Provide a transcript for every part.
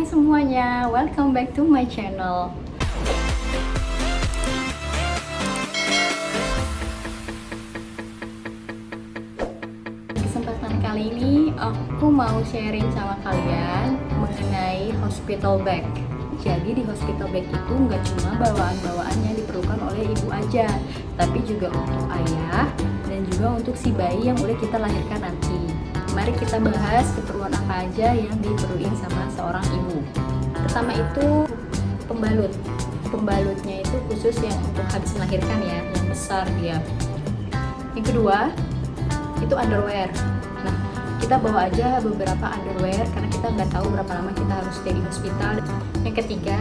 semuanya, welcome back to my channel. Kesempatan kali ini aku mau sharing sama kalian mengenai hospital bag. Jadi di hospital bag itu nggak cuma bawaan-bawaan yang diperlukan oleh ibu aja, tapi juga untuk ayah dan juga untuk si bayi yang udah kita lahirkan nanti. Mari kita bahas keperluan apa aja yang diperluin sama seorang ibu. Pertama itu pembalut. Pembalutnya itu khusus yang untuk habis melahirkan ya, yang besar dia. Yang kedua itu underwear. Nah, kita bawa aja beberapa underwear karena kita nggak tahu berapa lama kita harus stay di hospital. Yang ketiga,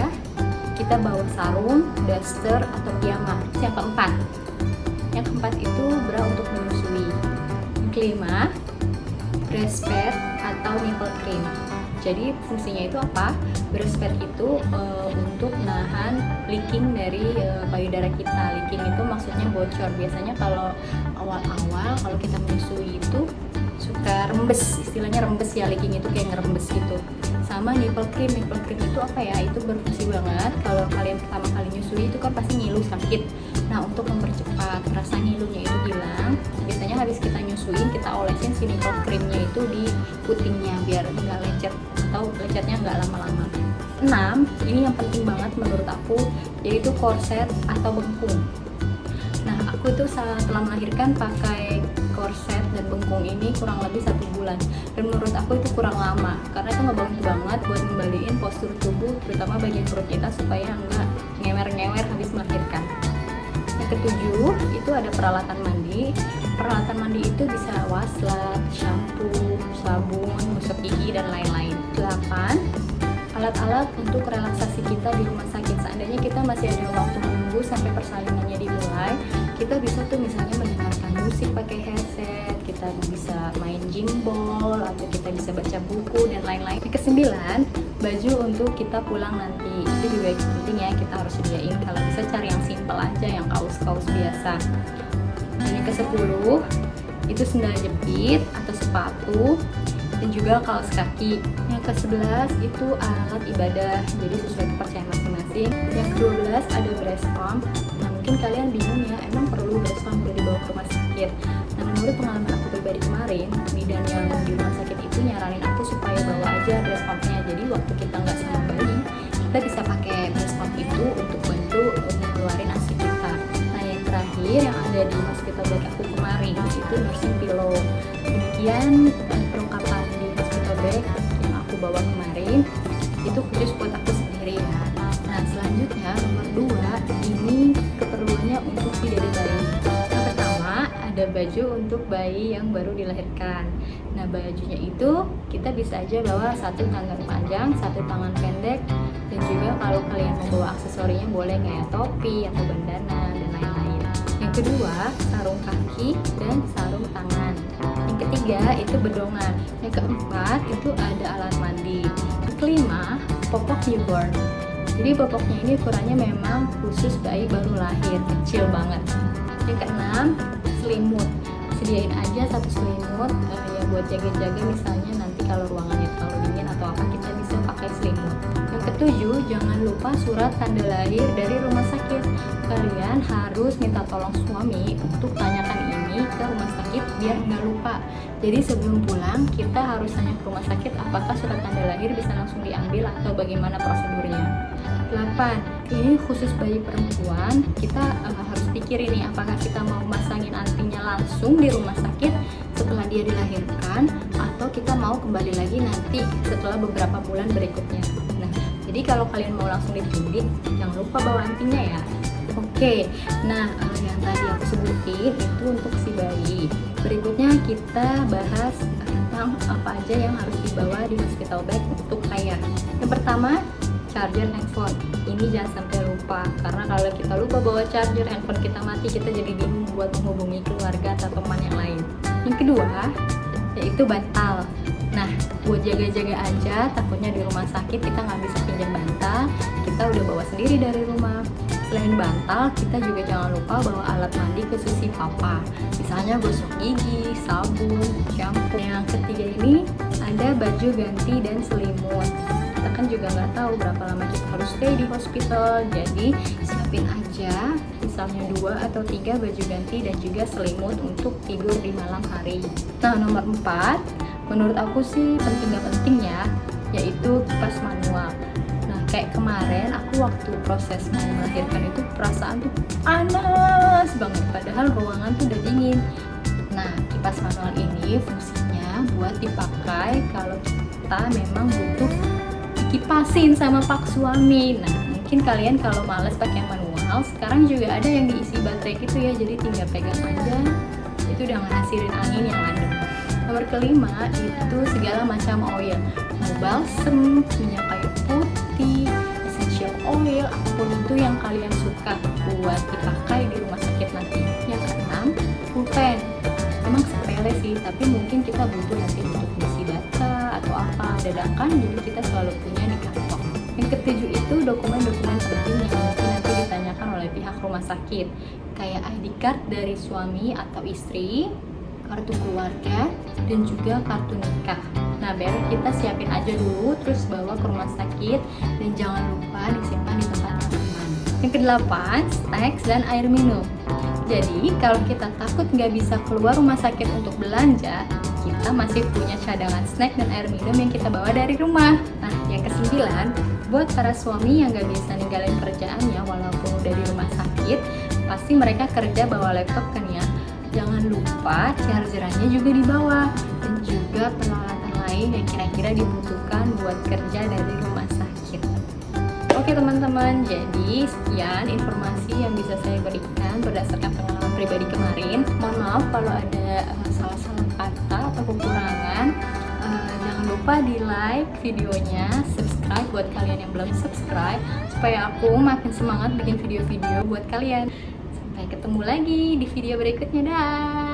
kita bawa sarung, daster atau piyama. Yang keempat itu bra untuk menyusui. Yang kelima, breastpad atau nipple cream. Jadi fungsinya itu apa? Breastpad itu untuk nahan leaking dari payudara kita. Leaking itu maksudnya bocor. Biasanya kalau awal-awal kalau kita menyusui itu suka rembes, istilahnya rembes ya, leaking itu kayak ngerembes gitu. Sama nipple cream itu apa ya? Itu berfungsi banget. Kalau kalian pertama kali nyusui itu kan pasti ngilu sakit. Nah, untuk mempercepat rasa ngilunya itu hilang, biasanya habis kita nyusuin kita olesin si nipple creamnya itu di putingnya biar nggak lecet atau lecetnya nggak lama-lama. 6, ini yang penting banget menurut aku, yaitu korset atau bengkung. Nah, aku itu setelah melahirkan pakai korset dan bengkung ini kurang lebih 1 bulan, dan menurut aku itu kurang lama karena itu ngebantu banget buat ngembaliin postur tubuh, terutama bagian perut kita supaya nggak ngewer-ngewer habis melahirkan. Yang ketujuh itu ada peralatan mandi. Peralatan mandi itu bisa washlet, shampoo, sabun, gosok gigi dan lain-lain. 8, alat-alat untuk relaksasi kita di rumah sakit. Seandainya kita masih ada waktu menunggu sampai persalinannya dimulai, kita bisa tuh misalnya mendengarkan musik pakai headset, kita bisa main gimbal, atau kita bisa baca buku dan lain-lain. Yang ke-9, baju untuk kita pulang nanti. Itu juga penting ya, kita harus sediain. Kalau bisa cari yang simple aja, yang kaos-kaos biasa. Dan yang ke-10 itu sendal jepit atau sepatu, dan juga kaos kaki. Yang ke-11 itu alat ibadah, jadi sesuai kepercayaan masing-masing. Yang ke-12 ada breast pump. Nah, mungkin kalian bingung ya, emang perlu breast pump perlu dibawa ke rumah sakit? Nah, menurut pengalaman aku pribadi kemarin, bidan yang di rumah sakit itu nyaranin aku supaya bawa aja breast pumpnya. Jadi waktu kita nggak sama bayi, kita bisa pakai breast pump itu untuk bantu ngeluarin ASI kita. Nah, yang terakhir yang ada di hospital bag aku kemarin itu nursing pillow. Demikian perlengkapan di hospital bag yang aku bawa kemarin, itu khusus buat aku sendiri ya. Nah, selanjutnya nomor 2, ini keperluannya untuk si dari bayi. Yang pertama ada baju untuk bayi yang baru dilahirkan. Nah, bajunya itu kita bisa aja bawa 1 tangan panjang, 1 tangan pendek, dan juga kalau kalian mau bawa aksesorinya boleh kayak topi atau bandana dan lain-lain. Yang kedua, sarung kaki dan sarung tangan. Yang ketiga itu bedongan. Yang keempat itu ada alat mandi. Yang kelima, popok newborn. Jadi popoknya ini ukurannya memang khusus bayi baru lahir, kecil banget. Yang keenam, selimut. Sediain aja 1 selimut ya buat jaga-jaga, misalnya nanti kalau ruangannya terlalu dingin atau apa, kita bisa pakai selimut. Yang ketujuh, jangan lupa surat tanda lahir dari rumah sakit. Kalian harus minta tolong suami untuk tanyakan ini ke rumah sakit biar nggak lupa. Jadi sebelum pulang kita harus tanya ke rumah sakit apakah surat tanda lahir bisa langsung diambil atau bagaimana prosedurnya. 8, ini khusus bayi perempuan, kita harus pikir ini apakah kita mau masangin antinya langsung di rumah sakit setelah dia dilahirkan, atau kita mau kembali lagi nanti setelah beberapa bulan berikutnya. Nah, jadi kalau kalian mau langsung disuntik, jangan lupa bawa antinya ya. Oke, nah yang tadi aku sebutin itu untuk si bayi. Berikutnya kita bahas tentang apa aja yang harus dibawa di hospital bag untuk ayah. Yang pertama, charger handphone. Ini jangan sampai lupa, karena kalau kita lupa bawa charger, handphone kita mati, kita jadi bingung buat menghubungi keluarga atau teman yang lain. Yang kedua, yaitu bantal. Nah, buat jaga-jaga aja, takutnya di rumah sakit kita nggak bisa pinjam bantal, kita udah bawa sendiri dari rumah. Selain bantal, kita juga jangan lupa bawa alat mandi khusus si papa, misalnya gosok gigi, sabun, shampoo. Yang ketiga ini ada baju ganti dan selimut. Kita kan juga juga nggak tahu berapa lama kita harus stay di hospital. Jadi siapin aja misalnya 2 atau 3 baju ganti dan juga selimut untuk tidur di malam hari. Nah, nomor 4 menurut aku sih penting gak penting ya, yaitu kipas manual. Nah, kayak kemarin aku waktu proses mau melahirkan itu perasaan tuh panas banget, padahal ruangan tuh udah dingin. Nah, kipas manual ini fungsinya buat dipakai kalau kita memang butuh dikipasin sama pak suami. Nah, mungkin kalian kalau males pakai manual, sekarang juga ada yang diisi baterai gitu ya, jadi tinggal pegang aja, itu udah ngehasilin angin yang adem. Nomor kelima itu segala macam oil, mau balsem, minyak kayu putih, essential oil, apapun itu yang kalian suka buat dipakai di rumah sakit nanti. Yang keenam, pulpen. Emang sepele sih, tapi mungkin kita butuh nanti untuk ngisi data atau apa dadakan, jadi kita selalu punya di kantong. Yang ketujuh itu dokumen-dokumen penting yang mungkin nanti ditanyakan oleh pihak rumah sakit, kayak ID card dari suami atau istri, kartu keluarga, dan juga kartu nikah. Nah, baru kita siapin aja dulu, terus bawa ke rumah sakit, dan jangan lupa disimpan di tempat yang aman. Yang kedelapan, snacks dan air minum. Jadi, kalau kita takut nggak bisa keluar rumah sakit untuk belanja, kita masih punya cadangan snack dan air minum yang kita bawa dari rumah. Nah, yang kesembilan, buat para suami yang nggak bisa ninggalin kerjaannya walaupun udah di rumah sakit, pasti mereka kerja bawa laptop kan ya. Jangan lupa chargerannya juga dibawa, dan juga peralatan lain yang kira-kira dibutuhkan buat kerja dari rumah sakit. Oke teman-teman, jadi sekian informasi yang bisa saya berikan berdasarkan pengalaman pribadi kemarin. Mohon maaf kalau ada salah-salah kata atau kekurangan. Jangan lupa di like videonya, subscribe buat kalian yang belum subscribe, supaya aku makin semangat bikin video-video buat kalian. Sampai ketemu lagi di video berikutnya, dah.